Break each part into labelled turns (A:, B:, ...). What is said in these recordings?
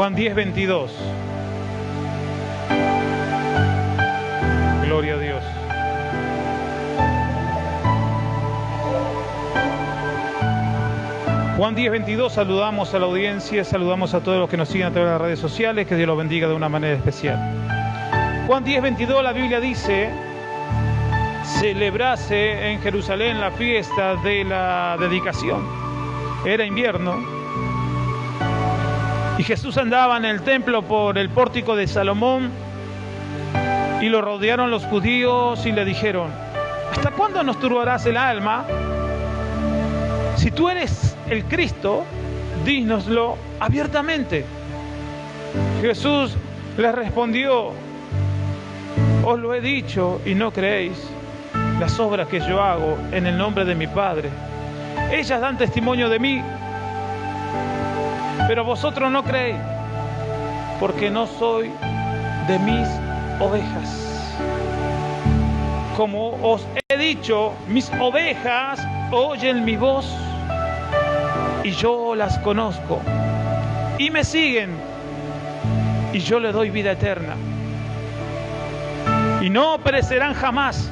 A: Juan 10:22. Gloria a Dios. Juan 10:22, saludamos a la audiencia, saludamos a todos los que nos siguen a través de las redes sociales, que Dios los bendiga de una manera especial. Juan 10:22, la Biblia dice: celebrase en Jerusalén la fiesta de la dedicación. Era invierno y Jesús andaba en el templo por el pórtico de Salomón, y lo rodearon los judíos y le dijeron: ¿hasta cuándo nos turbarás el alma? Si tú eres el Cristo, dínoslo abiertamente. Jesús les respondió: os lo he dicho y no creéis. Las obras que yo hago en el nombre de mi Padre, ellas dan testimonio de mí, pero vosotros no creéis, porque no soy de mis ovejas. Como os he dicho, mis ovejas oyen mi voz, y yo las conozco, y me siguen, y yo les doy vida eterna, y no perecerán jamás,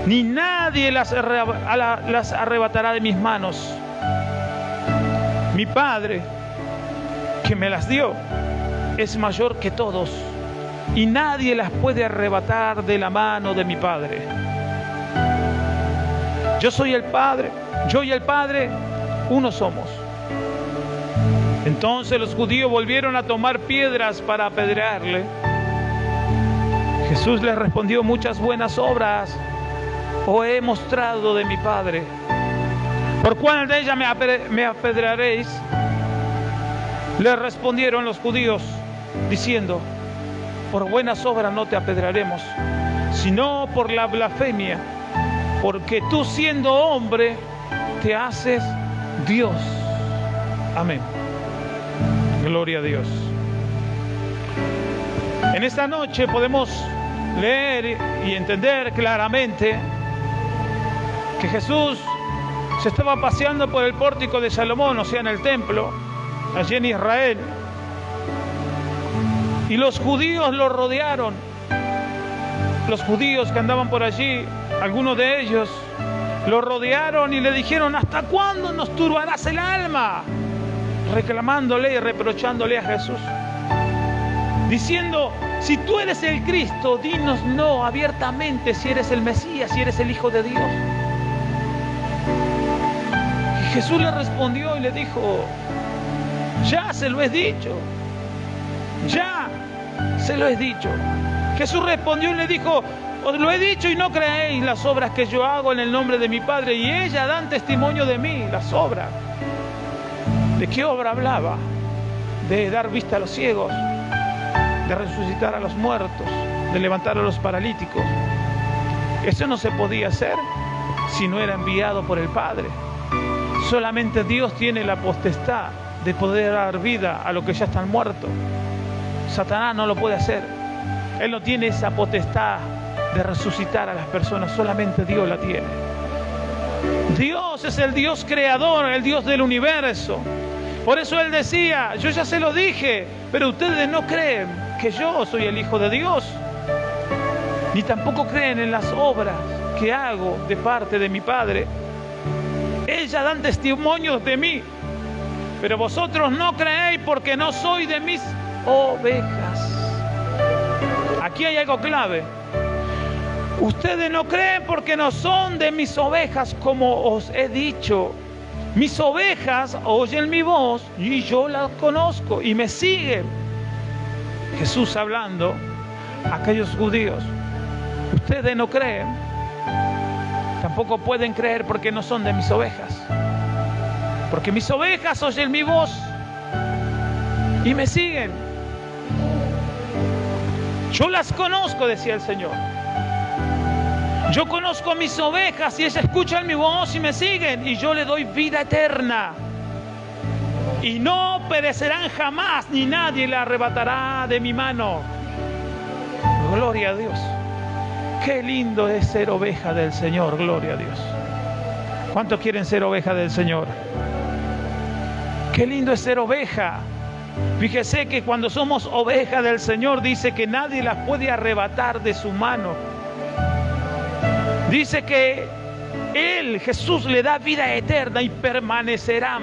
A: ni nadie las arrebatará de mis manos. Mi Padre, que me las dio, es mayor que todos, y nadie las puede arrebatar de la mano de mi Padre. Yo soy el Padre, yo y el Padre uno somos. Entonces los judíos volvieron a tomar piedras para apedrearle. Jesús les respondió: muchas buenas obras os he mostrado de mi Padre. ¿Por cuál de ellas me apedrearéis? Le respondieron los judíos, diciendo: por buenas obras no te apedrearemos, sino por la blasfemia, porque tú, siendo hombre, te haces Dios. Amén. Gloria a Dios. En esta noche podemos leer y entender claramente que Jesús se estaba paseando por el pórtico de Salomón, o sea, en el templo, allí en Israel. Y los judíos lo rodearon. Los judíos que andaban por allí, algunos de ellos, lo rodearon y le dijeron: ¿hasta cuándo nos turbarás el alma? Reclamándole y reprochándole a Jesús, diciendo: si tú eres el Cristo, dínoslo abiertamente, si eres el Mesías, si eres el Hijo de Dios. Y Jesús le respondió y le dijo: ya se lo he dicho, ya se lo he dicho. Jesús respondió y le dijo: os lo he dicho y no creéis. Las obras que yo hago en el nombre de mi Padre, y ellas dan testimonio de mí. Las obras. ¿De qué obra hablaba? De dar vista a los ciegos, de resucitar a los muertos, de levantar a los paralíticos. Eso no se podía hacer si no era enviado por el Padre. Solamente Dios tiene la potestad de poder dar vida a los que ya están muertos. Satanás no lo puede hacer. Él no tiene esa potestad de resucitar a las personas, solamente Dios la tiene. Dios es el Dios creador, el Dios del universo. Por eso Él decía: yo ya se lo dije, pero ustedes no creen que yo soy el Hijo de Dios, ni tampoco creen en las obras que hago de parte de mi Padre. Ellas dan testimonios de mí, pero vosotros no creéis, porque no soy de mis ovejas. Aquí hay algo clave. Ustedes no creen porque no son de mis ovejas, como os he dicho. Mis ovejas oyen mi voz y yo las conozco y me siguen. Jesús hablando a aquellos judíos: ustedes no creen, tampoco pueden creer porque no son de mis ovejas. Porque mis ovejas oyen mi voz y me siguen. Yo las conozco, decía el Señor. Yo conozco a mis ovejas y ellas escuchan mi voz y me siguen, y yo les doy vida eterna. Y no perecerán jamás, ni nadie la arrebatará de mi mano. Gloria a Dios. Qué lindo es ser oveja del Señor, gloria a Dios. ¿Cuántos quieren ser oveja del Señor? Qué lindo es ser oveja. Fíjese que cuando somos ovejas del Señor, dice que nadie las puede arrebatar de su mano. Dice que Él, Jesús, le da vida eterna y permanecerán.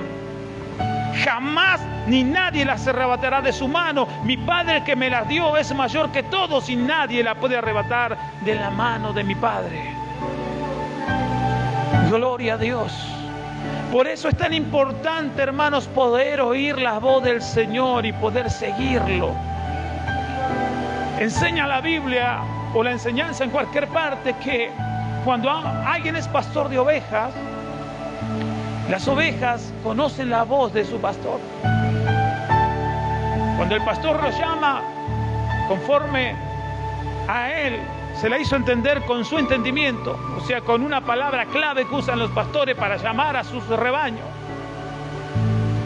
A: Jamás ni nadie las arrebatará de su mano. Mi Padre que me las dio es mayor que todos y nadie la puede arrebatar de la mano de mi Padre. Gloria a Dios. Por eso es tan importante, hermanos, poder oír la voz del Señor y poder seguirlo. Enseña la Biblia o la enseñanza en cualquier parte que cuando alguien es pastor de ovejas, las ovejas conocen la voz de su pastor. Cuando el pastor los llama, conforme a él se la hizo entender con su entendimiento, o sea, con una palabra clave que usan los pastores para llamar a sus rebaños.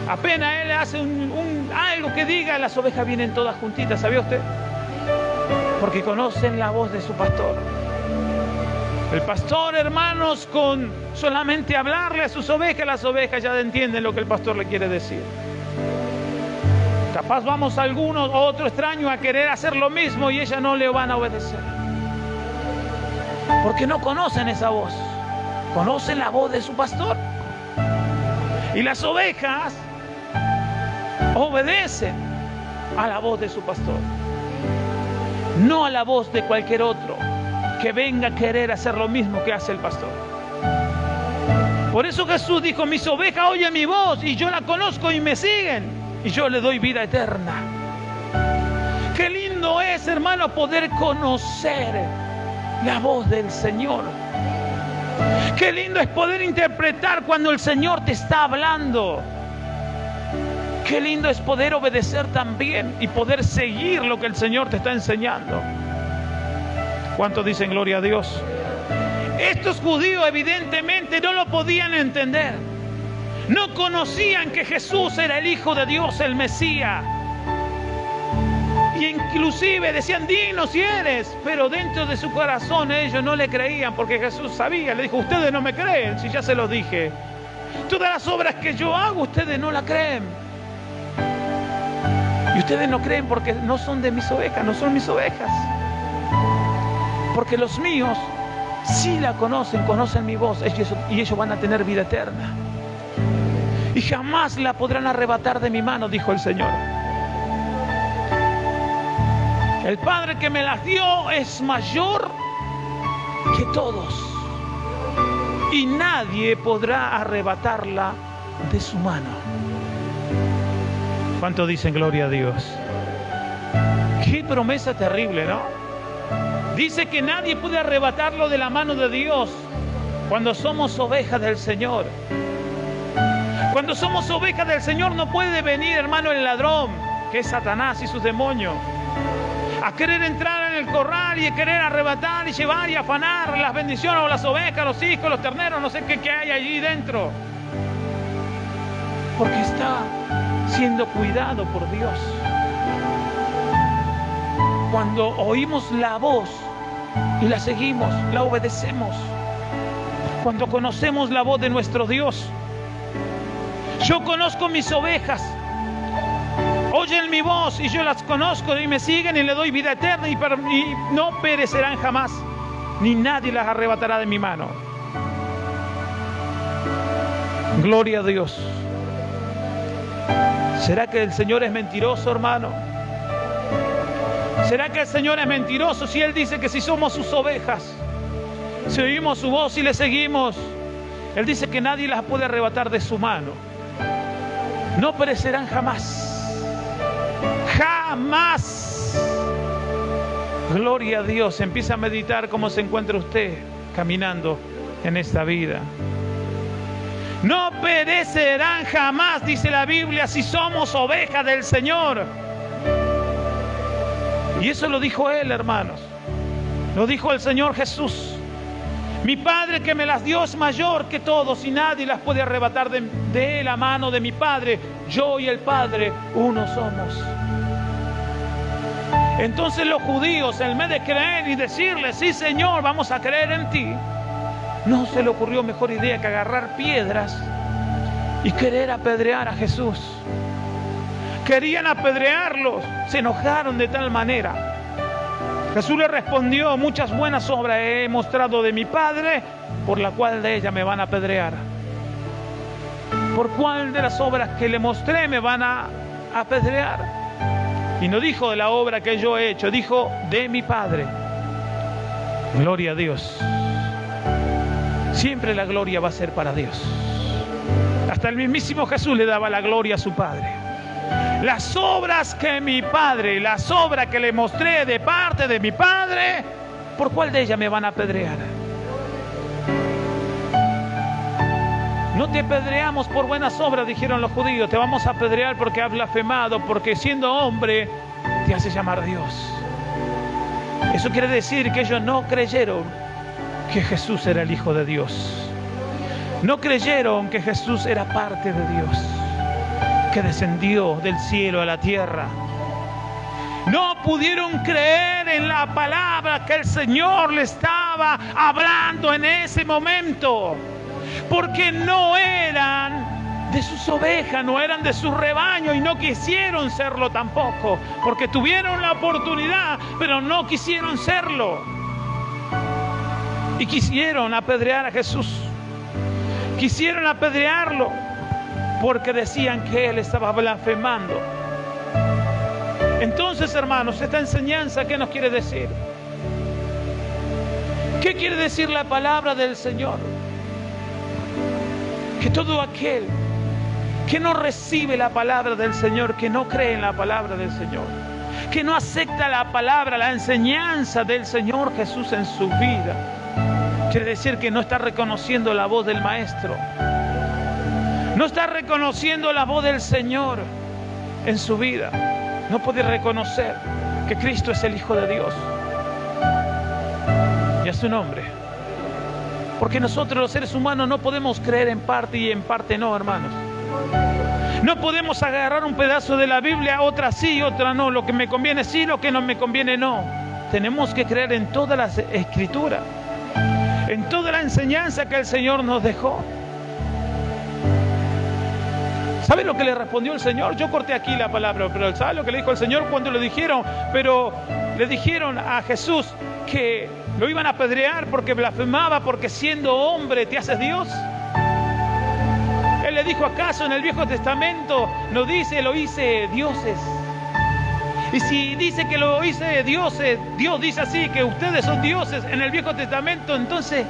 A: Apenas él hace algo que diga, las ovejas vienen todas juntitas, ¿sabía usted? Porque conocen la voz de su pastor. El pastor, hermanos, con solamente hablarle a sus ovejas, las ovejas ya entienden lo que el pastor le quiere decir. Capaz vamos algunos o otro extraño a querer hacer lo mismo y ellas no le van a obedecer. Porque no conocen esa voz. Conocen la voz de su pastor. Y las ovejas obedecen a la voz de su pastor. No a la voz de cualquier otro que venga a querer hacer lo mismo que hace el pastor. Por eso Jesús dijo, mis ovejas oyen mi voz y yo la conozco y me siguen y yo le doy vida eterna. Qué lindo es, hermano, poder conocer la voz del Señor. Qué lindo es poder interpretar cuando el Señor te está hablando. Qué lindo es poder obedecer también y poder seguir lo que el Señor te está enseñando. ¿Cuántos dicen gloria a Dios? Estos judíos evidentemente no lo podían entender. No conocían que Jesús era el Hijo de Dios, el Mesías. Y inclusive decían, dinos si eres. Pero dentro de su corazón ellos no le creían porque Jesús sabía. Le dijo, ustedes no me creen, si ya se los dije. Todas las obras que yo hago, ustedes no la creen. Y ustedes no creen porque no son de mis ovejas, no son mis ovejas. Porque los míos sí la conocen, conocen mi voz y ellos van a tener vida eterna. Y jamás la podrán arrebatar de mi mano, dijo el Señor. El Padre que me las dio es mayor que todos. Y nadie podrá arrebatarla de su mano. ¿Cuánto dicen gloria a Dios? Qué promesa terrible, ¿no? Dice que nadie puede arrebatarlo de la mano de Dios cuando somos ovejas del Señor. Cuando somos ovejas del Señor no puede venir, hermano, el ladrón, que es Satanás y sus demonios, a querer entrar en el corral y a querer arrebatar y llevar y afanar las bendiciones o las ovejas, los hijos, los terneros, no sé qué hay allí dentro. Porque está siendo cuidado por Dios. Cuando oímos la voz y la seguimos, la obedecemos. Cuando conocemos la voz de nuestro Dios. Yo conozco mis ovejas. Oyen mi voz y yo las conozco y me siguen y le doy vida eterna y no perecerán jamás, ni nadie las arrebatará de mi mano. Gloria a Dios. ¿Será que el Señor es mentiroso, hermano? ¿Será que el Señor es mentiroso si Él dice que si somos sus ovejas, si oímos su voz y le seguimos, Él dice que nadie las puede arrebatar de su mano? No perecerán jamás. Jamás. Gloria a Dios. Empieza a meditar cómo se encuentra usted caminando en esta vida. No perecerán jamás, dice la Biblia, si somos ovejas del Señor. Y eso lo dijo Él, hermanos. Lo dijo el Señor Jesús. Mi Padre que me las dio es mayor que todos y nadie las puede arrebatar de la mano de mi Padre. Yo y el Padre uno somos. Entonces los judíos, en vez de creer y decirle, sí Señor, vamos a creer en ti, no se le ocurrió mejor idea que agarrar piedras y querer apedrear a Jesús. Querían apedrearlos, se enojaron de tal manera. Jesús le respondió: muchas buenas obras he mostrado de mi Padre, por la cual de ella me van a apedrear. ¿Por cuál de las obras que le mostré me van a apedrear? Y no dijo de la obra que yo he hecho, dijo de mi Padre. Gloria a Dios. Siempre la gloria va a ser para Dios. Hasta el mismísimo Jesús le daba la gloria a su Padre. Las obras que mi Padre, las obras que le mostré de parte de mi Padre, ¿por cuál de ellas me van a apedrear? No te apedreamos por buenas obras, dijeron los judíos. Te vamos a apedrear porque has blasfemado, porque siendo hombre te hace llamar Dios. Eso quiere decir que ellos no creyeron que Jesús era el Hijo de Dios. No creyeron que Jesús era parte de Dios, que descendió del cielo a la tierra. No pudieron creer en la palabra que el Señor le estaba hablando en ese momento, porque no eran de sus ovejas, no eran de su rebaño, y no quisieron serlo tampoco, porque tuvieron la oportunidad, pero no quisieron serlo. Y quisieron apedrear a Jesús. Quisieron apedrearlo porque decían que Él estaba blasfemando. Entonces, hermanos, esta enseñanza, ¿qué nos quiere decir? ¿Qué quiere decir la palabra del Señor? Que todo aquel que no recibe la palabra del Señor, que no cree en la palabra del Señor, que no acepta la palabra, la enseñanza del Señor Jesús en su vida, quiere decir que no está reconociendo la voz del Maestro. No está reconociendo la voz del Señor en su vida. No puede reconocer que Cristo es el Hijo de Dios. Y a su nombre. Porque nosotros los seres humanos no podemos creer en parte y en parte no, hermanos. No podemos agarrar un pedazo de la Biblia, otra sí, otra no. Lo que me conviene sí, lo que no me conviene no. Tenemos que creer en todas las escrituras, en toda la enseñanza que el Señor nos dejó. ¿Sabe lo que le respondió el Señor? Yo corté aquí la palabra, pero ¿sabe lo que le dijo el Señor cuando le dijeron? Pero le dijeron a Jesús que lo iban a apedrear porque blasfemaba, porque siendo hombre te haces Dios. Él le dijo: ¿acaso en el Viejo Testamento no dice lo hice dioses? Y si dice que lo hice dioses, Dios dice así, que ustedes son dioses en el Viejo Testamento, entonces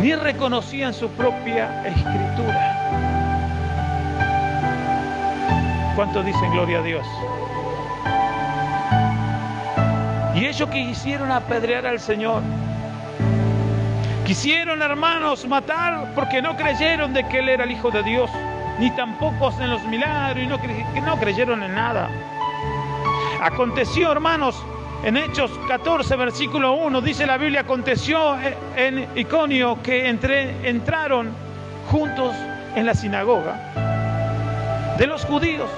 A: ni reconocían su propia escritura. ¿Cuántos dicen gloria a Dios? Y ellos quisieron apedrear al Señor. Quisieron, hermanos, matar porque no creyeron de que Él era el Hijo de Dios, ni tampoco en los milagros, y no creyeron en nada. Aconteció, hermanos, en Hechos 14, versículo 1, dice la Biblia: aconteció en Iconio que entraron juntos en la sinagoga de los judíos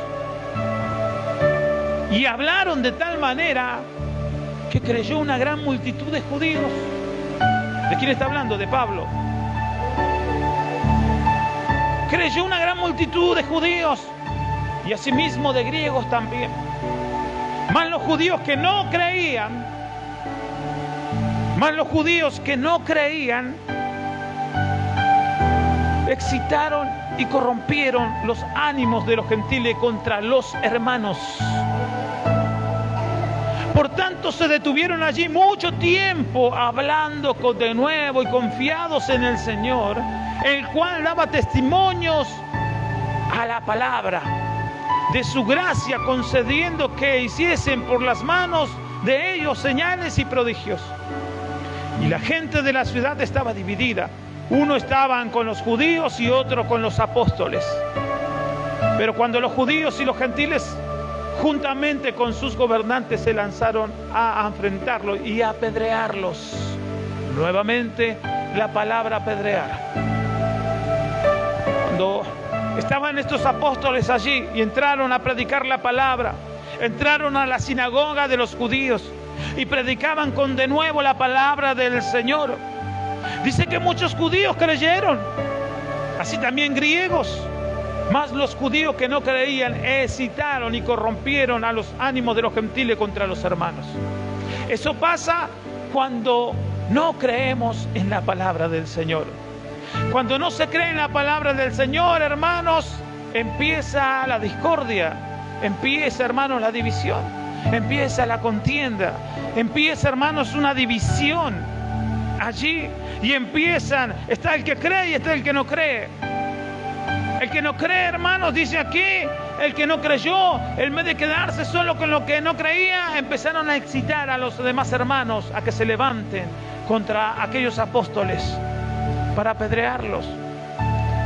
A: y hablaron de tal manera que creyó una gran multitud de judíos. ¿De quién está hablando? De Pablo. Creyó una gran multitud de judíos y asimismo de griegos también. Mas los judíos que no creían, excitaron y corrompieron los ánimos de los gentiles contra los hermanos. Por tanto, se detuvieron allí mucho tiempo hablando de nuevo y confiados en el Señor, el cual daba testimonios a la palabra de su gracia, concediendo que hiciesen por las manos de ellos señales y prodigios. Y la gente de la ciudad estaba dividida. Uno estaban con los judíos y otro con los apóstoles. Pero cuando los judíos y los gentiles, juntamente con sus gobernantes, se lanzaron a enfrentarlos y a apedrearlos. Nuevamente la palabra apedrear. Cuando estaban estos apóstoles allí y entraron a predicar la palabra, entraron a la sinagoga de los judíos y predicaban con de nuevo la palabra del Señor. Dice que muchos judíos creyeron, así también griegos. Mas los judíos que no creían excitaron y corrompieron a los ánimos de los gentiles contra los hermanos. Eso pasa cuando no creemos en la palabra del Señor. Cuando no se cree en la palabra del Señor, hermanos, empieza la discordia, empieza, hermanos, la división, empieza la contienda, empieza, hermanos, una división allí, y empiezan, está el que cree y está el que no cree. El que no cree, hermanos, dice aquí, el que no creyó, en vez de quedarse solo con lo que no creía, empezaron a excitar a los demás hermanos a que se levanten contra aquellos apóstoles para apedrearlos.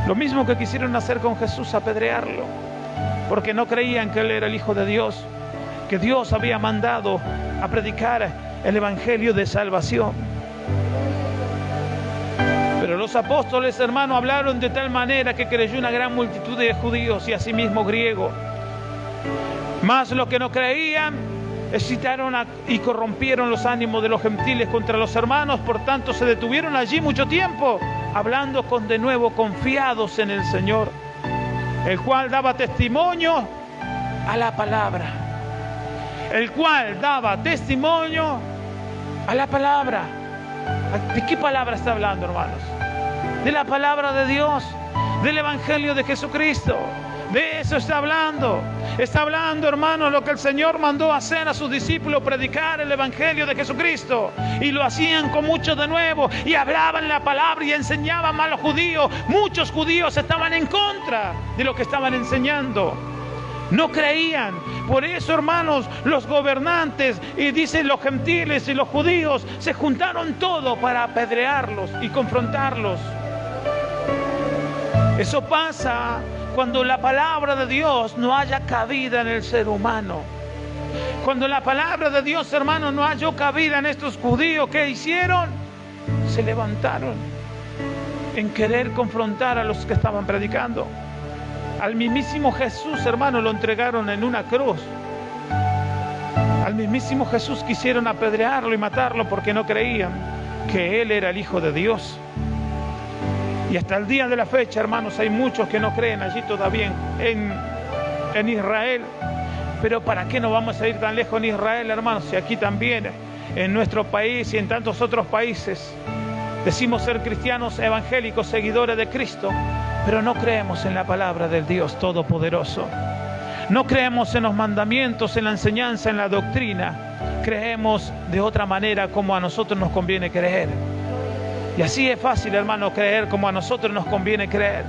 A: Lo mismo que quisieron hacer con Jesús, apedrearlo, porque no creían que Él era el Hijo de Dios, que Dios había mandado a predicar el Evangelio de salvación. Pero los apóstoles, hermanos, hablaron de tal manera que creyó una gran multitud de judíos y asimismo griegos. Mas los que no creían excitaron y corrompieron los ánimos de los gentiles contra los hermanos. Por tanto se detuvieron allí mucho tiempo, hablando de nuevo confiados en el Señor, el cual daba testimonio a la palabra. El cual daba testimonio a la palabra. ¿De qué palabra está hablando, hermanos? De la palabra de Dios, del Evangelio de Jesucristo. De eso está hablando. Está hablando, hermanos, lo que el Señor mandó hacer a sus discípulos, predicar el Evangelio de Jesucristo. Y lo hacían con mucho de nuevo, y hablaban la palabra y enseñaban a los judíos. Muchos judíos estaban en contra de lo que estaban enseñando. No creían. Por eso, hermanos, los gobernantes, y dicen los gentiles y los judíos, se juntaron todos para apedrearlos y confrontarlos. Eso pasa cuando la palabra de Dios no haya cabida en el ser humano. Cuando la palabra de Dios, hermanos, no halló cabida en estos judíos, ¿qué hicieron? Se levantaron en querer confrontar a los que estaban predicando. Al mismísimo Jesús, hermano, lo entregaron en una cruz. Al mismísimo Jesús quisieron apedrearlo y matarlo porque no creían que Él era el Hijo de Dios. Y hasta el día de la fecha, hermanos, hay muchos que no creen allí todavía en Israel. Pero ¿para qué nos vamos a ir tan lejos en Israel, hermanos? Si aquí también, en nuestro país y en tantos otros países, decimos ser cristianos evangélicos, seguidores de Cristo, pero no creemos en la palabra del Dios Todopoderoso. No creemos en los mandamientos, en la enseñanza, en la doctrina. Creemos de otra manera como a nosotros nos conviene creer. Y así es fácil, hermano, creer como a nosotros nos conviene creer.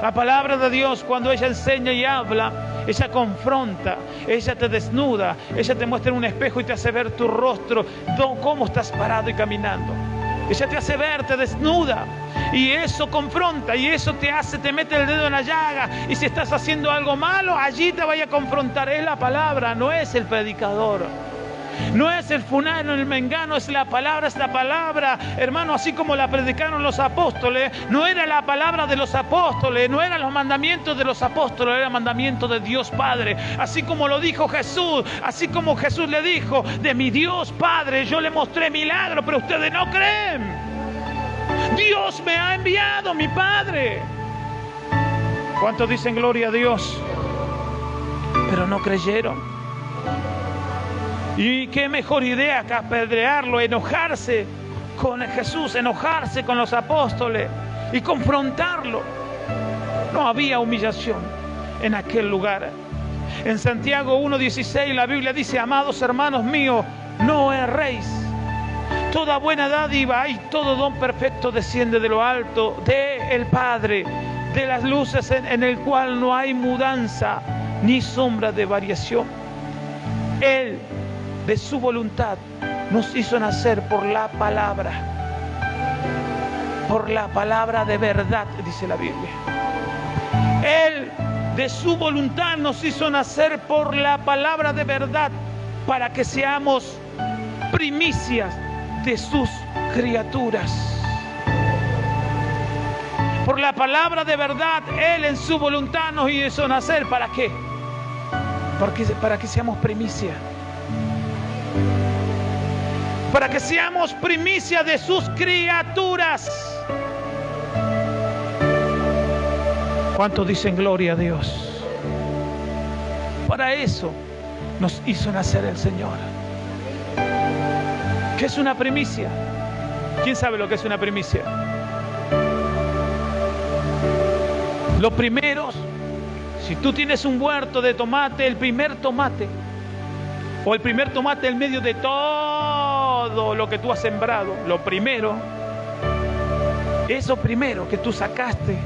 A: La palabra de Dios, cuando ella enseña y habla, ella confronta, ella te desnuda, ella te muestra en un espejo y te hace ver tu rostro, cómo estás parado y caminando. Ella te hace ver, te desnuda, y eso confronta, y eso te mete el dedo en la llaga. Y si estás haciendo algo malo, allí te vaya a confrontar. Es la palabra, no es el predicador. No es el fulano, el mengano, es la palabra, hermano, así como la predicaron los apóstoles. No era la palabra de los apóstoles, no eran los mandamientos de los apóstoles, era el mandamiento de Dios Padre. Así como lo dijo Jesús, así como Jesús le dijo, de mi Dios Padre yo le mostré milagros, pero ustedes no creen. Dios me ha enviado, mi Padre. ¿Cuántos dicen gloria a Dios? Pero no creyeron. Y qué mejor idea que apedrearlo, enojarse con Jesús, enojarse con los apóstoles y confrontarlo. No había humillación en aquel lugar. En Santiago 1:16 la Biblia dice: amados hermanos míos, no erréis. Toda buena dádiva y todo don perfecto desciende de lo alto, de el Padre, de las luces, en el cual no hay mudanza ni sombra de variación. Él, de su voluntad, nos hizo nacer por la palabra de verdad, dice la Biblia. Él, de su voluntad, nos hizo nacer por la palabra de verdad, para que seamos primicias de sus criaturas. Por la palabra de verdad, Él en su voluntad nos hizo nacer. ¿Para qué? Para que seamos primicia. Para que seamos primicia de sus criaturas. ¿Cuántos dicen gloria a Dios? Para eso nos hizo nacer el Señor. ¿Qué es una primicia? ¿Quién sabe lo que es una primicia? Los primeros, si tú tienes un huerto de tomate, el primer tomate, o el primer tomate en medio de todo lo que tú has sembrado, lo primero, eso primero que tú sacaste,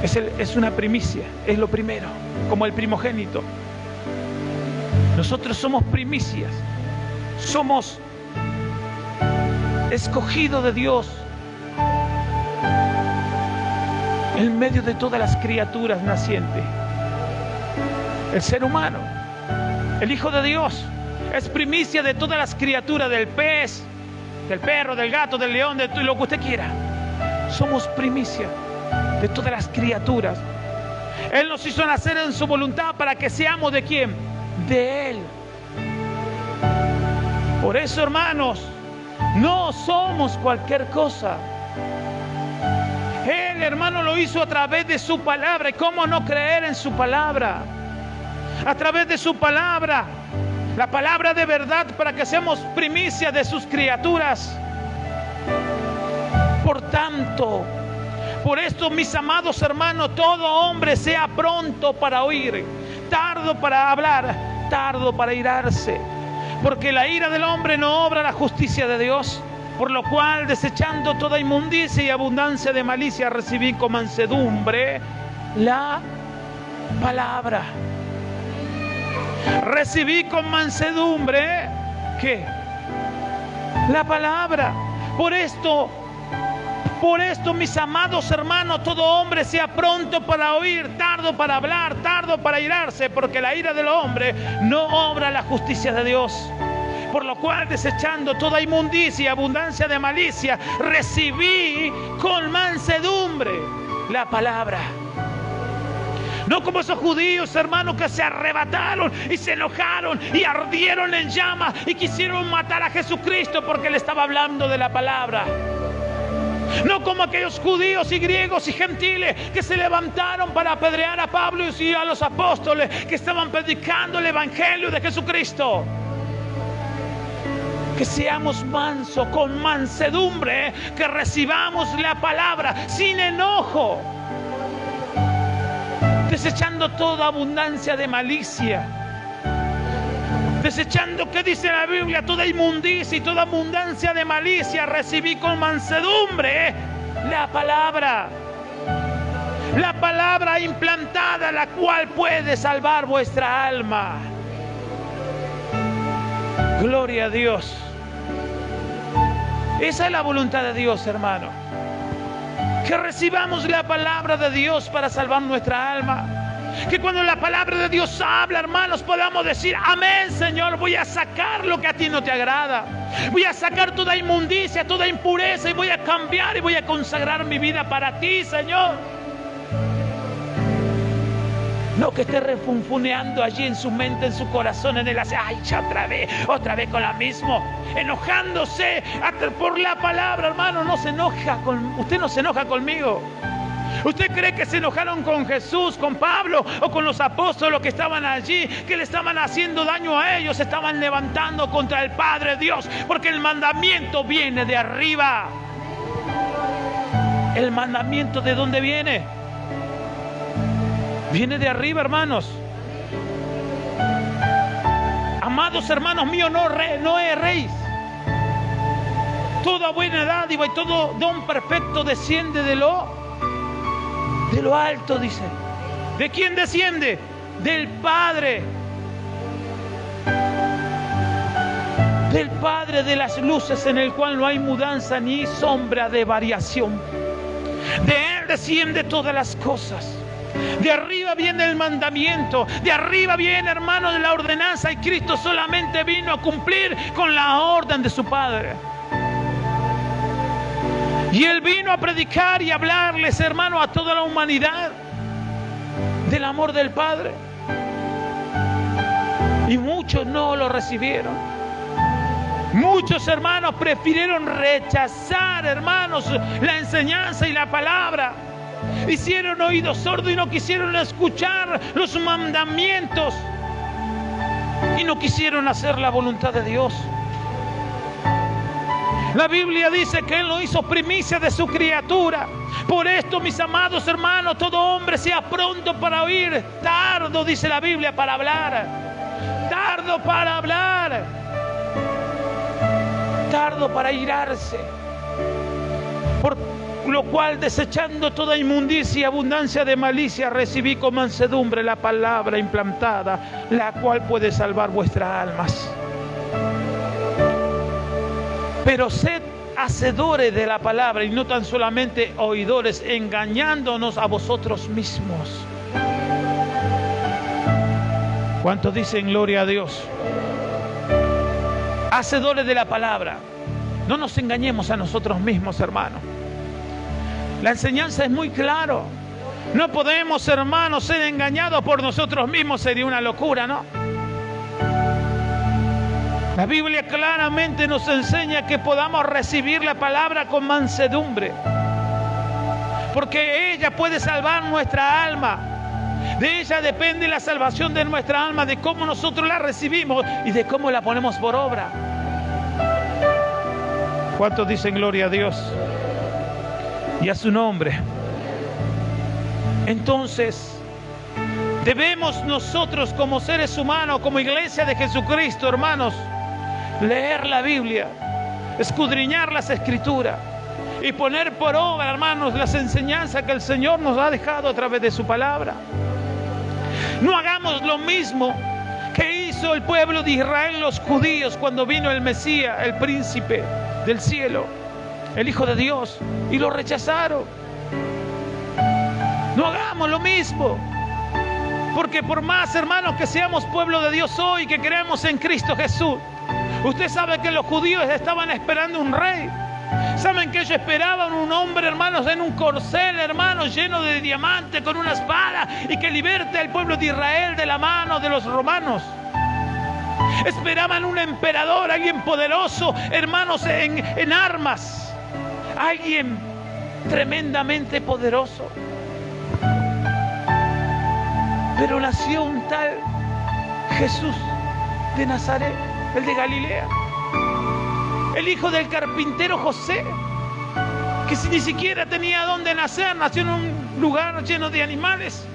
A: es una primicia, es lo primero, como el primogénito. Nosotros somos primicias, somos escogidos de Dios en medio de todas las criaturas nacientes. El ser humano, el Hijo de Dios, es primicia de todas las criaturas, del pez, del perro, del gato, del león, de lo que usted quiera. Somos primicia de todas las criaturas. Él nos hizo nacer en su voluntad para que seamos ¿de quién? De Él. Por eso, hermanos, no somos cualquier cosa. Él, hermano, lo hizo a través de su palabra. ¿Y cómo no creer en su palabra? A través de su palabra, la palabra de verdad, para que seamos primicia de sus criaturas. Por tanto, por esto, mis amados hermanos, todo hombre sea pronto para oír, tardo para hablar, tardo para irarse, porque la ira del hombre no obra la justicia de Dios. Por lo cual, desechando toda inmundicia y abundancia de malicia, recibí con mansedumbre la palabra. Recibí con mansedumbre, ¿qué? La palabra. Por esto, mis amados hermanos, todo hombre sea pronto para oír, tardo para hablar, tardo para irarse, porque la ira del hombre no obra la justicia de Dios. Por lo cual, desechando toda inmundicia y abundancia de malicia, recibí con mansedumbre la palabra. No como esos judíos, hermanos, que se arrebataron y se enojaron y ardieron en llamas y quisieron matar a Jesucristo porque le estaba hablando de la palabra. No como aquellos judíos y griegos y gentiles que se levantaron para apedrear a Pablo y a los apóstoles que estaban predicando el evangelio de Jesucristo. Que seamos mansos, con mansedumbre, que recibamos la palabra sin enojo, desechando toda abundancia de malicia, desechando, ¿qué dice la Biblia? Toda inmundicia y toda abundancia de malicia, recibí con mansedumbre la palabra implantada, la cual puede salvar vuestra alma. Gloria a Dios. Esa es la voluntad de Dios, hermano. Que recibamos la palabra de Dios para salvar nuestra alma. Que cuando la palabra de Dios habla, hermanos, podamos decir: amén, Señor, voy a sacar lo que a ti no te agrada. Voy a sacar toda inmundicia, toda impureza, y voy a cambiar y voy a consagrar mi vida para ti, Señor. No que esté refunfuneando allí en su mente, en su corazón, en el ay, ya otra vez con la misma, enojándose por la palabra, hermano. No se enoja usted no se enoja conmigo. ¿Usted cree que se enojaron con Jesús, con Pablo o con los apóstoles que estaban allí, que le estaban haciendo daño a ellos? Se estaban levantando contra el Padre Dios, porque el mandamiento viene de arriba. ¿El mandamiento de dónde viene? Viene de arriba, hermanos. Amados hermanos míos, no erréis. Toda buena dádiva y todo don perfecto desciende de lo alto, dice. ¿De quién desciende? Del Padre. Del Padre de las luces, en el cual no hay mudanza ni sombra de variación. De Él desciende todas las cosas. De arriba viene el mandamiento, de arriba viene, hermano, de la ordenanza, y Cristo solamente vino a cumplir con la orden de su Padre. Y Él vino a predicar y hablarles, hermano, a toda la humanidad del amor del Padre. Y muchos no lo recibieron. Muchos, hermanos, prefirieron rechazar, hermanos, la enseñanza y la palabra. Hicieron oídos sordos y no quisieron escuchar los mandamientos. Y no quisieron hacer la voluntad de Dios. La Biblia dice que Él lo hizo primicia de su criatura. Por esto, mis amados hermanos, todo hombre sea pronto para oír, tardo, dice la Biblia, para hablar. Tardo para hablar. Tardo para irarse. Por lo cual, desechando toda inmundicia y abundancia de malicia, recibí con mansedumbre la palabra implantada, la cual puede salvar vuestras almas. Pero sed hacedores de la palabra y no tan solamente oidores, engañándonos a vosotros mismos. ¿Cuántos dicen gloria a Dios? Hacedores de la palabra. No nos engañemos a nosotros mismos, hermanos. La enseñanza es muy clara. No podemos, hermanos, ser engañados por nosotros mismos. Sería una locura, ¿no? La Biblia claramente nos enseña que podamos recibir la palabra con mansedumbre, porque ella puede salvar nuestra alma. De ella depende la salvación de nuestra alma, de cómo nosotros la recibimos y de cómo la ponemos por obra. ¿Cuántos dicen gloria a Dios y a su nombre? Entonces, debemos nosotros como seres humanos, como iglesia de Jesucristo, hermanos, leer la Biblia, escudriñar las Escrituras y poner por obra, hermanos, las enseñanzas que el Señor nos ha dejado a través de su palabra. No hagamos lo mismo que hizo el pueblo de Israel, los judíos, cuando vino el Mesías, el príncipe del cielo, el Hijo de Dios, y lo rechazaron. No hagamos lo mismo. Porque por más, hermanos, que seamos pueblo de Dios hoy, que creemos en Cristo Jesús, usted sabe que los judíos estaban esperando un rey. Saben que ellos esperaban un hombre, hermanos, en un corcel, hermanos, lleno de diamantes, con una espada, y que liberte al pueblo de Israel de la mano de los romanos. Esperaban un emperador, alguien poderoso, hermanos, en armas. Alguien tremendamente poderoso. Pero nació un tal Jesús de Nazaret, el de Galilea, el hijo del carpintero José, que ni siquiera tenía dónde nacer, nació en un lugar lleno de animales.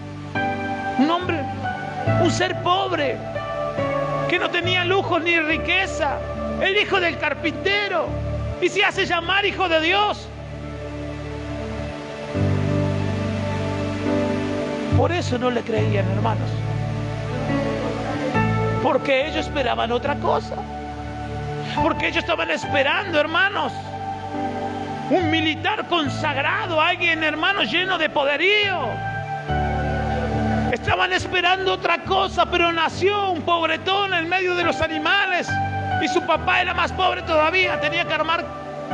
A: Un hombre, un ser pobre, que no tenía lujos ni riqueza, el hijo del carpintero, y se hace llamar hijo de Dios. Por eso no le creían, hermanos, porque ellos esperaban otra cosa, porque ellos estaban esperando, hermanos, un militar consagrado, alguien, hermanos, lleno de poderío. Estaban esperando otra cosa, pero nació un pobretón en medio de los animales y su papá era más pobre todavía, tenía que armar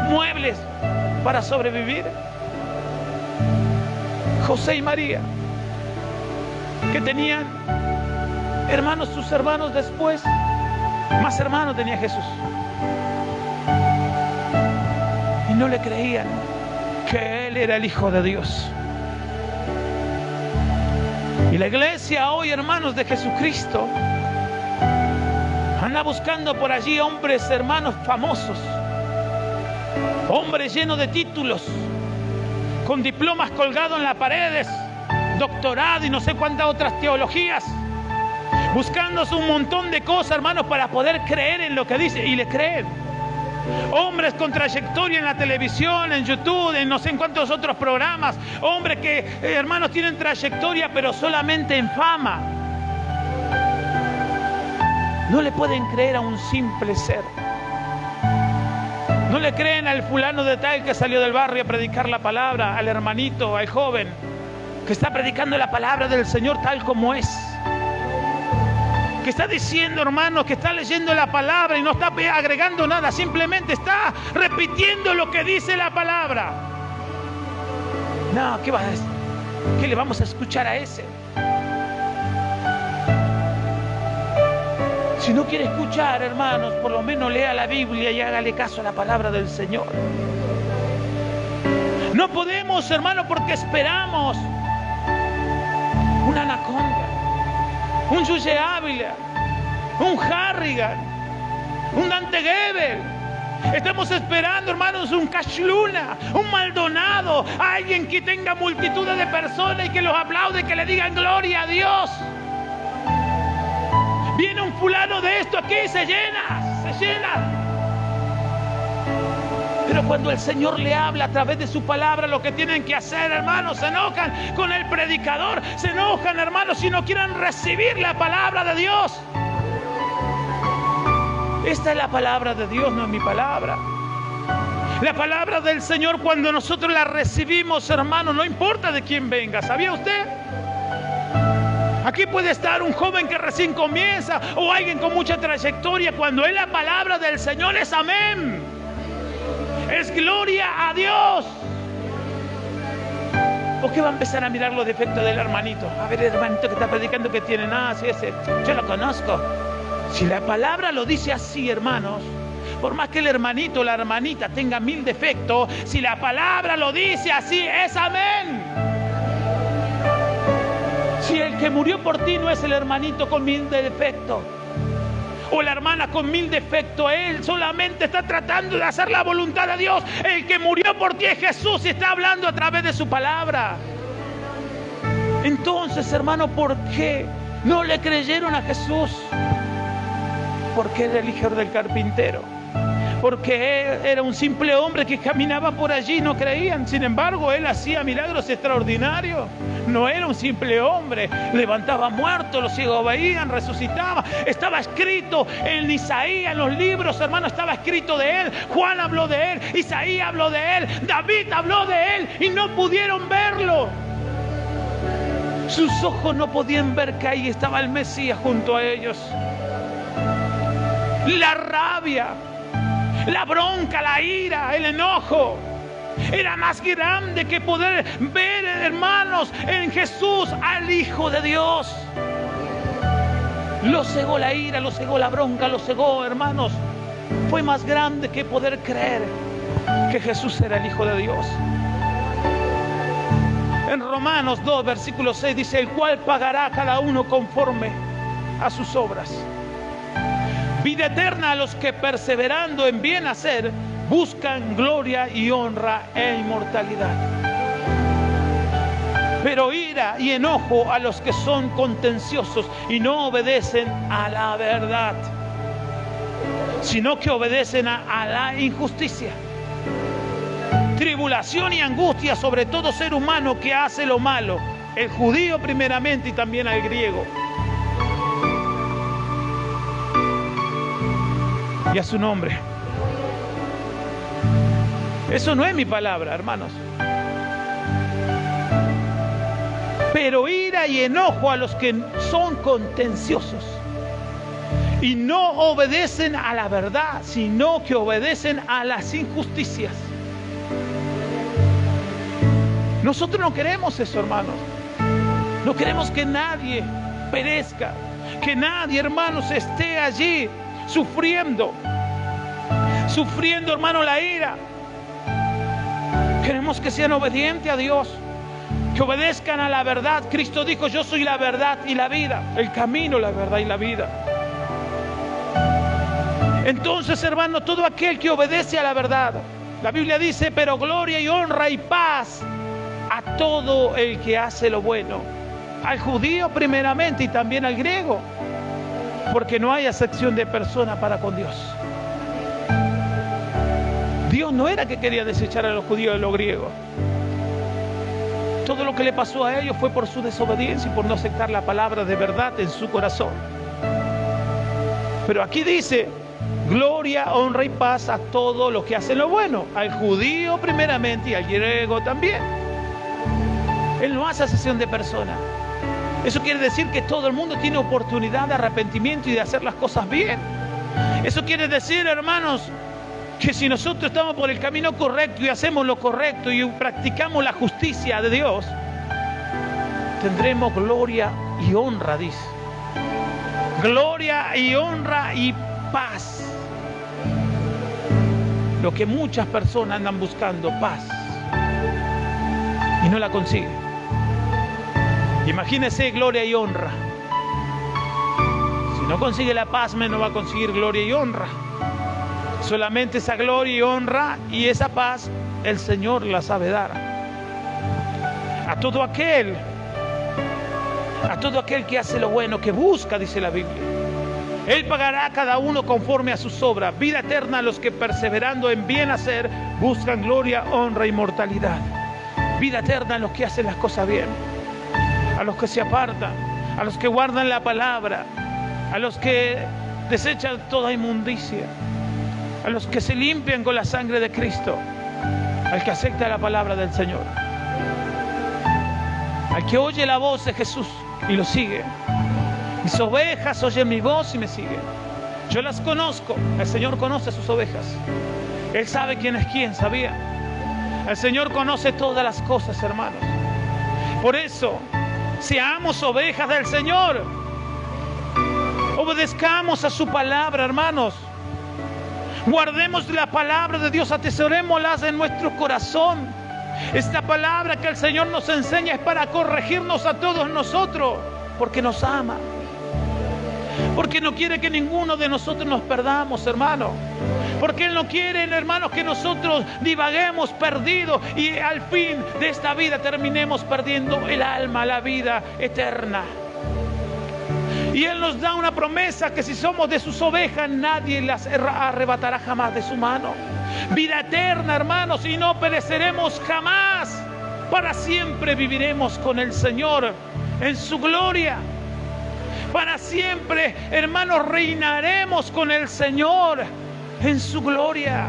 A: muebles para sobrevivir. José y María, que tenían hermanos, sus hermanos después, más hermanos tenía Jesús, y no le creían que Él era el Hijo de Dios. Y la iglesia hoy, hermanos de Jesucristo, anda buscando por allí hombres, hermanos, famosos, hombres llenos de títulos, con diplomas colgados en las paredes, doctorado y no sé cuántas otras teologías, buscándose un montón de cosas, hermanos, para poder creer en lo que dice, y le creen. Hombres con trayectoria en la televisión, en YouTube, en no sé en cuántos otros programas, hombres que, hermanos, tienen trayectoria pero solamente en fama. No le pueden creer a un simple ser. No le creen al fulano de tal que salió del barrio a predicar la palabra, al hermanito, al joven que está predicando la palabra del Señor tal como es, que está diciendo, hermanos, que está leyendo la palabra y no está agregando nada, simplemente está repitiendo lo que dice la palabra. No, ¿qué le vamos a escuchar a ese? Si no quiere escuchar, hermanos, por lo menos lea la Biblia y hágale caso a la palabra del Señor. No podemos, hermano, porque esperamos una anaconda, un Yuye Ávila, un Harrigan, un Dante Gebel. Estamos esperando, hermanos, un Cashluna, un Maldonado, alguien que tenga multitudes de personas y que los aplaude, que le digan gloria a Dios. Viene un fulano de esto aquí y se llena. Pero cuando el Señor le habla a través de su palabra, lo que tienen que hacer, hermanos, se enojan con el predicador, se enojan, hermanos, si no quieren recibir la palabra de Dios. Esta es la palabra de Dios, no es mi palabra. La palabra del Señor, cuando nosotros la recibimos, hermano, no importa de quién venga. ¿Sabía usted? Aquí puede estar un joven que recién comienza o alguien con mucha trayectoria. Cuando es la palabra del Señor, es amén. Es gloria a Dios. ¿O qué va a empezar a mirar los defectos del hermanito? A ver, el hermanito que está predicando, que tiene nada, si ese, yo lo conozco. Si la palabra lo dice así, hermanos, por más que el hermanito o la hermanita tenga 1000 defectos, si la palabra lo dice así, es amén. Si el que murió por ti no es el hermanito con 1000 defectos, o la hermana con 1000 defectos, él solamente está tratando de hacer la voluntad de Dios. El que murió por ti es Jesús y está hablando a través de su palabra. Entonces, hermano, ¿por qué no le creyeron a Jesús? Porque era el hijo del carpintero, porque él era un simple hombre que caminaba por allí, no creían. Sin embargo, él hacía milagros extraordinarios. No era un simple hombre, levantaba muertos, los ciegos veían, resucitaba. Estaba escrito en Isaías, en los libros, hermano, estaba escrito de él. Juan habló de él, Isaías habló de él, David habló de él y no pudieron verlo. Sus ojos no podían ver que ahí estaba el Mesías junto a ellos. La rabia, la bronca, la ira, el enojo era más grande que poder ver, hermanos, en Jesús al Hijo de Dios. Lo cegó la ira, lo cegó la bronca, lo cegó, hermanos. Fue más grande que poder creer que Jesús era el Hijo de Dios. En Romanos 2, versículo 6 dice: el cual pagará a cada uno conforme a sus obras. Vida eterna a los que perseverando en bien hacer buscan gloria y honra e inmortalidad. Pero ira y enojo a los que son contenciosos y no obedecen a la verdad, sino que obedecen a la injusticia. Tribulación y angustia sobre todo ser humano que hace lo malo, el judío primeramente y también al griego. Y a su nombre. Eso no es mi palabra, hermanos. Pero ira y enojo a los que son contenciosos y no obedecen a la verdad, sino que obedecen a las injusticias. Nosotros no queremos eso, hermanos. No queremos que nadie perezca, que nadie, hermanos, esté allí sufriendo, hermano, la ira. Queremos que sean obedientes a Dios, que obedezcan a la verdad. Cristo dijo: yo soy la verdad y la vida, el camino, la verdad y la vida. Entonces, hermano, todo aquel que obedece a la verdad, la Biblia dice: pero gloria y honra y paz a todo el que hace lo bueno, al judío primeramente y también al griego, porque no hay acepción de persona para con Dios. Dios no era que quería desechar a los judíos y a los griegos. Todo lo que le pasó a ellos fue por su desobediencia y por no aceptar la palabra de verdad en su corazón. Pero aquí dice: gloria, honra y paz a todos los que hacen lo bueno, al judío primeramente y al griego también. Él no hace acepción de persona. Eso quiere decir que todo el mundo tiene oportunidad de arrepentimiento y de hacer las cosas bien. Eso quiere decir, hermanos, que si nosotros estamos por el camino correcto y hacemos lo correcto y practicamos la justicia de Dios, tendremos gloria y honra, dice. Gloria y honra y paz. Lo que muchas personas andan buscando, paz. no la consigue. Imagínese gloria y honra. Si no consigue la paz, no va a conseguir gloria y honra. Solamente esa gloria y honra y esa paz el Señor la sabe dar. A todo aquel que hace lo bueno, que busca, dice la Biblia. Él pagará a cada uno conforme a sus obras. Vida eterna a los que perseverando en bien hacer buscan gloria, honra e inmortalidad. Vida eterna a los que hacen las cosas bien, a los que se apartan, a los que guardan la palabra, a los que desechan toda inmundicia, a los que se limpian con la sangre de Cristo, al que acepta la palabra del Señor, al que oye la voz de Jesús y lo sigue. Mis ovejas oyen mi voz y me siguen. Yo las conozco. El Señor conoce a sus ovejas. Él sabe quién es quién, ¿sabía? El Señor conoce todas las cosas, hermanos. Por eso, seamos ovejas del Señor. Obedezcamos a su palabra, hermanos. Guardemos la palabra de Dios, atesorémoslas en nuestro corazón. Esta palabra que el Señor nos enseña es para corregirnos a todos nosotros, porque nos ama. Porque no quiere que ninguno de nosotros nos perdamos, hermano. Porque Él no quiere, hermanos, que nosotros divaguemos perdidos y al fin de esta vida terminemos perdiendo el alma, la vida eterna. Y Él nos da una promesa que si somos de sus ovejas, nadie las arrebatará jamás de su mano. Vida eterna, hermanos, y no pereceremos jamás. Para siempre viviremos con el Señor en su gloria. Para siempre, hermanos, reinaremos con el Señor en su gloria.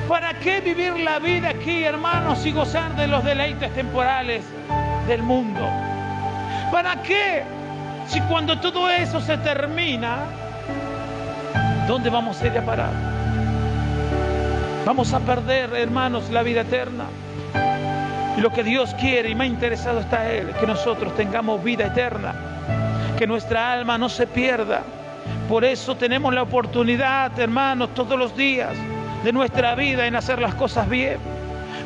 A: ¿Para qué vivir la vida aquí, hermanos, y gozar de los deleites temporales del mundo? ¿Para qué? Si cuando todo eso se termina, ¿dónde vamos a ir a parar? Vamos a perder, hermanos, la vida eterna. Y lo que Dios quiere, y más interesado está Él, que nosotros tengamos vida eterna, que nuestra alma no se pierda. Por eso tenemos la oportunidad, hermanos, todos los días de nuestra vida en hacer las cosas bien,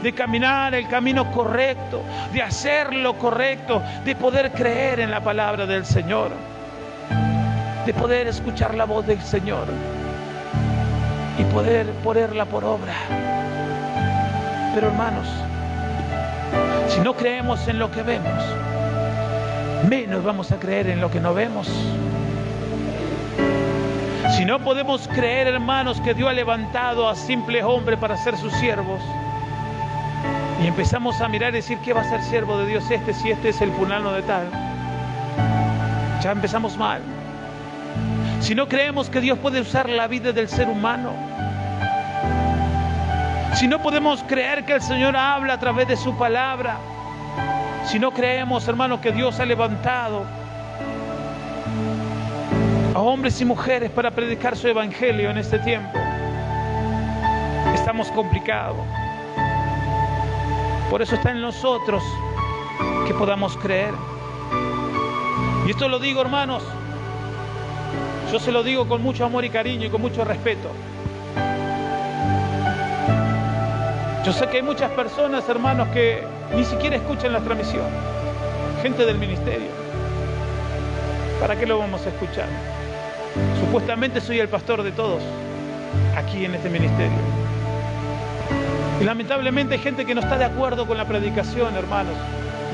A: de caminar el camino correcto, de hacer lo correcto, de poder creer en la palabra del Señor, de poder escuchar la voz del Señor y poder ponerla por obra. Pero, hermanos, si no creemos en lo que vemos, menos vamos a creer en lo que no vemos. Si no podemos creer, hermanos, que Dios ha levantado a simples hombres para ser sus siervos, y empezamos a mirar y decir, ¿qué va a ser siervo de Dios este si este es el fulano de tal? Ya empezamos mal. Si no creemos que Dios puede usar la vida del ser humano, si no podemos creer que el Señor habla a través de su palabra, si no creemos, hermanos, que Dios ha levantado a hombres y mujeres para predicar su evangelio en este tiempo, estamos complicados. Por eso está en nosotros que podamos creer. Y esto lo digo, hermanos, yo se lo digo con mucho amor y cariño y con mucho respeto. Yo sé que hay muchas personas, hermanos, que ni siquiera escuchan la transmisión. Gente del ministerio. ¿Para qué lo vamos a escuchar? Supuestamente soy el pastor de todos aquí en este ministerio. Y lamentablemente hay gente que no está de acuerdo con la predicación, hermanos.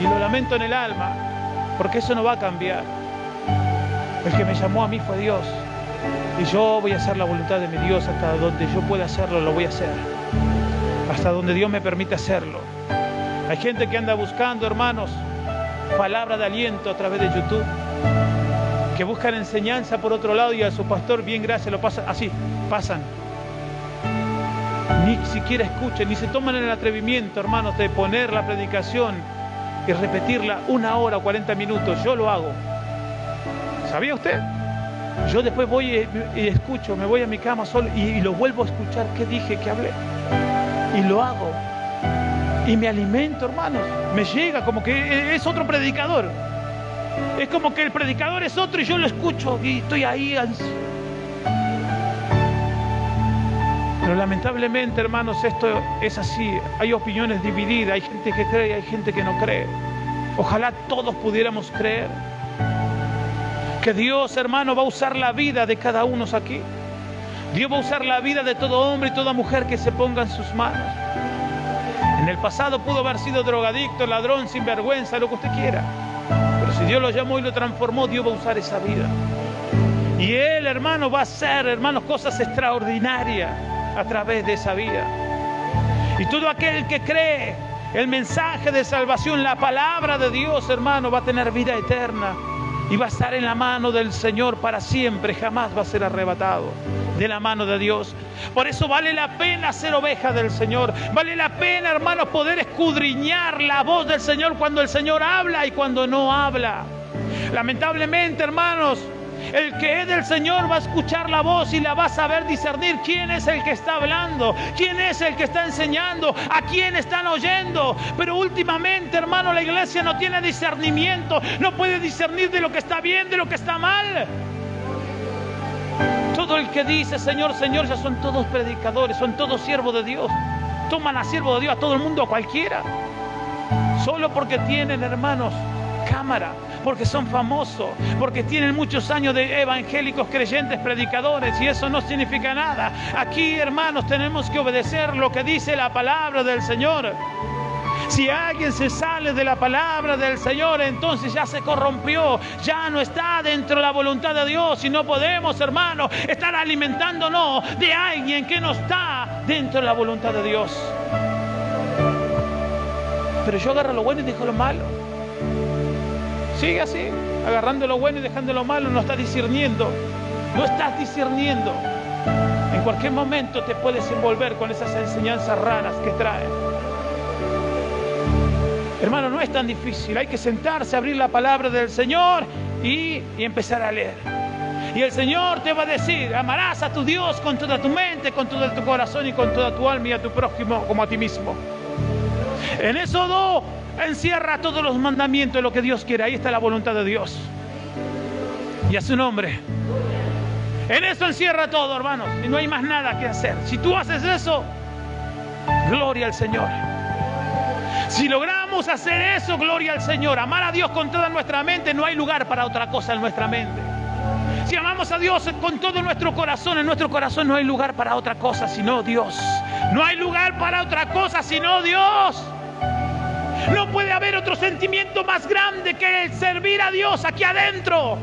A: Y lo lamento en el alma, porque eso no va a cambiar. El que me llamó a mí fue Dios. Y yo voy a hacer la voluntad de mi Dios. Hasta donde yo pueda hacerlo, lo voy a hacer. Hasta donde Dios me permite hacerlo. Hay gente que anda buscando, hermanos, palabra de aliento a través de YouTube, que buscan enseñanza por otro lado y a su pastor, bien gracias, lo pasan así, pasan. Ni siquiera escuchan, ni se toman el atrevimiento, hermanos, de poner la predicación y repetirla 1 hora o 40 minutos. Yo lo hago. ¿Sabía usted? Yo después voy y escucho, me voy a mi cama solo y lo vuelvo a escuchar. ¿Qué dije? ¿Qué hablé? Y lo hago. Y me alimento, hermanos. Me llega como que es otro predicador. Es como que el predicador es otro y yo lo escucho y estoy ahí. Pero lamentablemente, hermanos, esto es así. Hay opiniones divididas, hay gente que cree y hay gente que no cree. Ojalá todos pudiéramos creer que Dios, hermano, va a usar la vida de cada uno aquí. Dios va a usar la vida de todo hombre y toda mujer que se ponga en sus manos. En el pasado pudo haber sido drogadicto, ladrón, sinvergüenza, lo que usted quiera. Pero si Dios lo llamó y lo transformó, Dios va a usar esa vida. Y Él, hermano, va a hacer, hermanos, cosas extraordinarias a través de esa vida. Y todo aquel que cree el mensaje de salvación, la palabra de Dios, hermano, va a tener vida eterna y va a estar en la mano del Señor para siempre. Jamás va a ser arrebatado de la mano de Dios. Por eso vale la pena ser oveja del Señor. Vale la pena, hermanos, poder escudriñar la voz del Señor cuando el Señor habla y cuando no habla. Lamentablemente, hermanos, el que es del Señor va a escuchar la voz y la va a saber discernir quién es el que está hablando, quién es el que está enseñando, a quién están oyendo. Pero últimamente, hermano, la iglesia no tiene discernimiento, no puede discernir de lo que está bien, de lo que está mal. Todo el que dice Señor, Señor, ya son todos predicadores, son todos siervos de Dios. Toman a siervo de Dios a todo el mundo, a cualquiera. Solo porque tienen, hermanos, cámara, porque son famosos, porque tienen muchos años de evangélicos, creyentes, predicadores, y eso no significa nada. Aquí, hermanos, tenemos que obedecer lo que dice la palabra del Señor. Si alguien se sale de la palabra del Señor, entonces ya se corrompió, ya no está dentro de la voluntad de Dios, y no podemos, hermanos, estar alimentándonos de alguien que no está dentro de la voluntad de Dios. Pero yo agarro lo bueno y dejo lo malo. Sigue así, agarrando lo bueno y dejando lo malo, no estás discerniendo. No estás discerniendo. En cualquier momento te puedes envolver con esas enseñanzas raras que traen. Hermano, no es tan difícil. Hay que sentarse, abrir la palabra del Señor y empezar a leer. Y el Señor te va a decir: amarás a tu Dios con toda tu mente, con todo tu corazón y con toda tu alma, y a tu prójimo como a ti mismo. En Éxodo encierra todos los mandamientos de lo que Dios quiere. Ahí está la voluntad de Dios. Y a su nombre. En eso encierra todo, hermanos. Y no hay más nada que hacer. Si tú haces eso, gloria al Señor. Si logramos hacer eso, gloria al Señor. Amar a Dios con toda nuestra mente, no hay lugar para otra cosa en nuestra mente. Si amamos a Dios con todo nuestro corazón, en nuestro corazón no hay lugar para otra cosa sino Dios. No hay lugar para otra cosa sino Dios. No puede haber otro sentimiento más grande que el servir a Dios aquí adentro.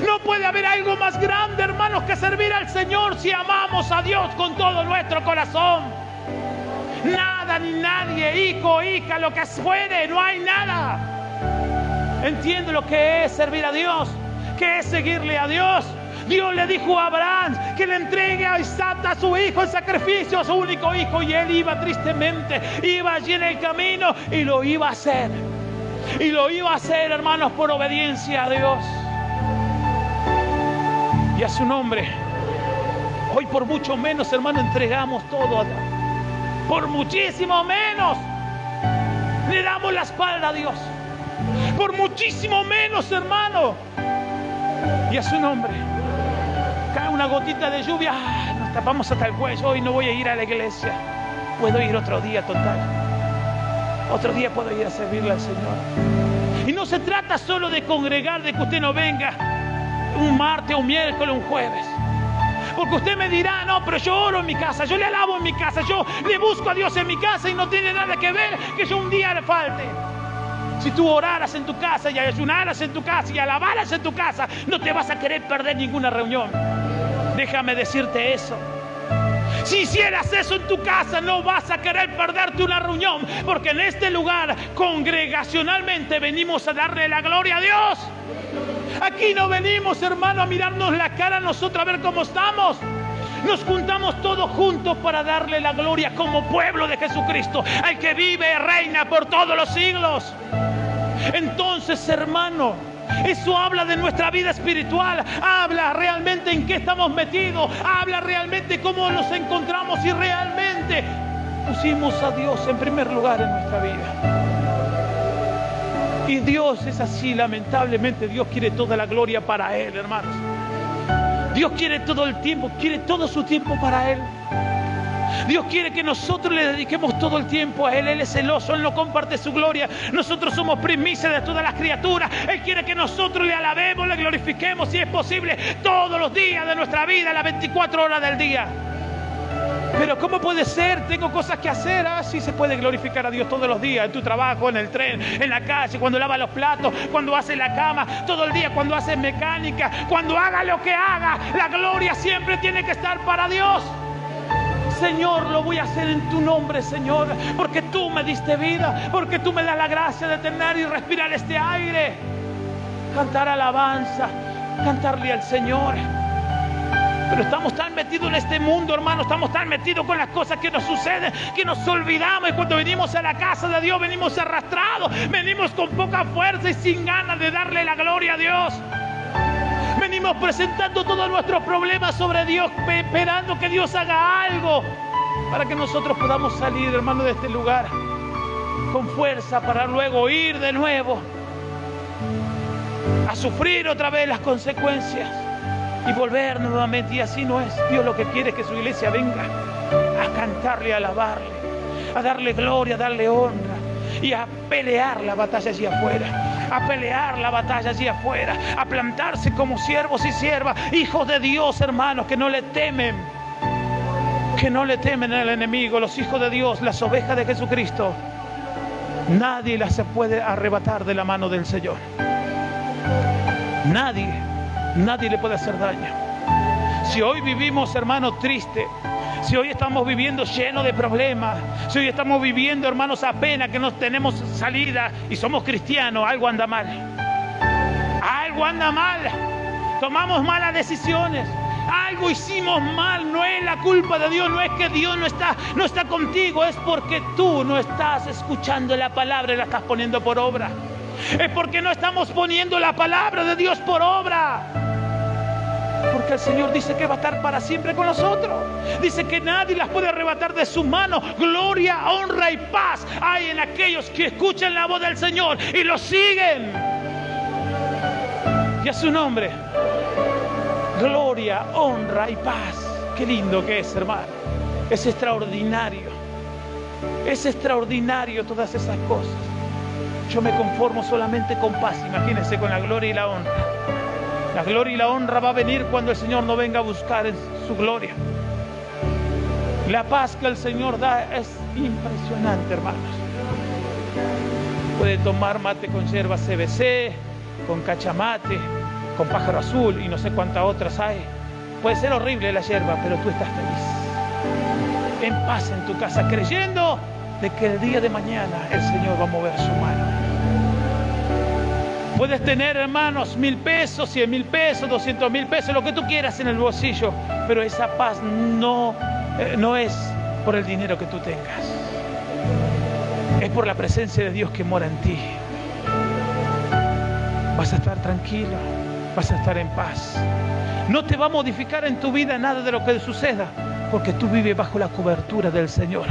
A: No puede haber algo más grande, hermanos, que servir al Señor si amamos a Dios con todo nuestro corazón. Nada ni nadie, hijo, hija, lo que fuere, no hay nada. Entiende lo que es servir a Dios, que es seguirle a Dios. Dios le dijo a Abraham que le entregue a Isaac, a su hijo, en sacrificio, a su único hijo, y él iba tristemente, iba allí en el camino y lo iba a hacer. Y lo iba a hacer, hermanos, por obediencia a Dios y a su nombre. Hoy por mucho menos, hermano, entregamos todo a Dios. Por muchísimo menos le damos la espalda a Dios. Por muchísimo menos, hermano, y a su nombre. Cae una gotita de lluvia, nos tapamos hasta el cuello. Hoy no voy a ir a la iglesia. Puedo ir otro día, total. Otro día puedo ir a servirle al Señor. Y no se trata solo de congregar, de que usted no venga un martes, un miércoles, un jueves. Porque usted me dirá: no, pero yo oro en mi casa, yo le alabo en mi casa, yo le busco a Dios en mi casa, y no tiene nada que ver que yo un día le falte. Si tú oraras en tu casa y ayunaras en tu casa y alabaras en tu casa, no te vas a querer perder ninguna reunión. Déjame decirte eso. Si hicieras eso en tu casa, no vas a querer perderte una reunión, porque en este lugar congregacionalmente venimos a darle la gloria a Dios. Aquí no venimos, hermano, a mirarnos la cara a nosotros, a ver cómo estamos. Nos juntamos todos juntos para darle la gloria como pueblo de Jesucristo, al que vive y reina por todos los siglos. Entonces, hermano, eso habla de nuestra vida espiritual, habla realmente en qué estamos metidos, habla realmente cómo nos encontramos y realmente pusimos a Dios en primer lugar en nuestra vida. Y Dios es así, lamentablemente Dios quiere toda la gloria para Él, hermanos. Dios quiere todo el tiempo, quiere todo su tiempo para Él. Dios quiere que nosotros le dediquemos todo el tiempo a Él. Él es celoso, Él no comparte su gloria. Nosotros somos primicia de todas las criaturas. Él quiere que nosotros le alabemos, le glorifiquemos, si es posible, todos los días de nuestra vida, las 24 horas del día. Pero ¿cómo puede ser? Tengo cosas que hacer. Sí se puede glorificar a Dios todos los días, en tu trabajo, en el tren, en la calle, cuando lavas los platos, cuando haces la cama, todo el día, cuando haces mecánica, cuando haga lo que haga. La gloria siempre tiene que estar para Dios. Señor, lo voy a hacer en tu nombre, Señor, porque tú me diste vida, porque tú me das la gracia de tener y respirar este aire. Cantar alabanza, cantarle al Señor. Pero estamos tan metidos en este mundo, hermano, estamos tan metidos con las cosas que nos suceden, que nos olvidamos. Y cuando venimos a la casa de Dios, venimos arrastrados, venimos con poca fuerza y sin ganas de darle la gloria a Dios. Venimos presentando todos nuestros problemas sobre Dios, esperando que Dios haga algo para que nosotros podamos salir, hermano, de este lugar con fuerza para luego ir de nuevo a sufrir otra vez las consecuencias y volver nuevamente. Y así no es. Dios lo que quiere es que su iglesia venga a cantarle, a alabarle, a darle gloria, a darle honra y a pelear la batalla allí afuera. A pelear la batalla allí afuera, a plantarse como siervos y siervas, hijos de Dios, hermanos, que no le temen al enemigo. Los hijos de Dios, las ovejas de Jesucristo, nadie las se puede arrebatar de la mano del Señor. Nadie le puede hacer daño. Si hoy vivimos, hermanos, tristes, si hoy estamos viviendo lleno de problemas, si hoy estamos viviendo, hermanos, apenas que no tenemos salida y somos cristianos, algo anda mal. Algo anda mal. Tomamos malas decisiones. Algo hicimos mal. No es la culpa de Dios. No es que Dios no está contigo. Es porque tú no estás escuchando la palabra y la estás poniendo por obra. Es porque no estamos poniendo la palabra de Dios por obra. Porque el Señor dice que va a estar para siempre con nosotros. Dice que nadie las puede arrebatar de su mano. Gloria, honra y paz hay en aquellos que escuchan la voz del Señor y lo siguen. Y a su nombre, gloria, honra y paz. Qué lindo que es, hermano. Es extraordinario. Es extraordinario todas esas cosas. Yo me conformo solamente con paz. Imagínense, con la gloria y la honra. La gloria y la honra va a venir cuando el Señor no venga a buscar en su gloria. La paz que el Señor da es impresionante, hermanos. Puede tomar mate con yerba CBC, con cachamate, con pájaro azul y no sé cuántas otras hay. Puede ser horrible la yerba, pero tú estás feliz. En paz en tu casa, creyendo de que el día de mañana el Señor va a mover su mano. Puedes tener, hermanos, 1,000 pesos, 100,000 pesos, 200,000 pesos, lo que tú quieras en el bolsillo, pero esa paz no es por el dinero que tú tengas. Es por la presencia de Dios que mora en ti. Vas a estar tranquilo, vas a estar en paz. No te va a modificar en tu vida nada de lo que suceda, porque tú vives bajo la cobertura del Señor.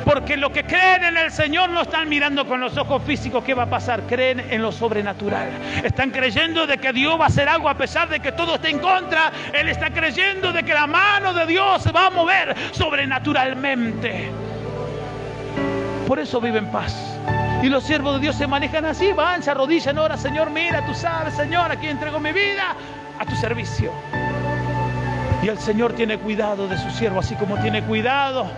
A: Porque los que creen en el Señor no están mirando con los ojos físicos qué va a pasar, creen en lo sobrenatural. Están creyendo de que Dios va a hacer algo a pesar de que todo esté en contra. Él está creyendo de que la mano de Dios se va a mover sobrenaturalmente. Por eso vive en paz. Y los siervos de Dios se manejan así, van, se arrodillan, ora, Señor, mira, tú sabes, Señor, aquí entrego mi vida a tu servicio. Y el Señor tiene cuidado de su siervo, así como tiene cuidado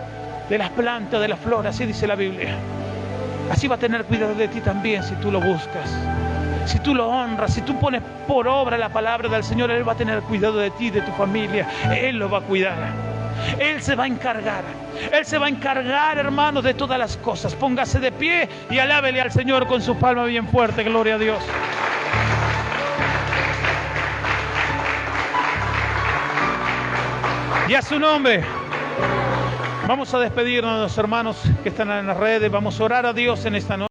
A: de las plantas, de las flores, así dice la Biblia. Así va a tener cuidado de ti también si tú lo buscas, si tú lo honras, si tú pones por obra la palabra del Señor. Él va a tener cuidado de ti, de tu familia. Él lo va a cuidar. Él se va a encargar. Él se va a encargar, hermanos, de todas las cosas. Póngase de pie y alábele al Señor con su palma bien fuerte. Gloria a Dios. Y a su nombre. Vamos a despedirnos de los hermanos que están en las redes. Vamos a orar a Dios en esta noche.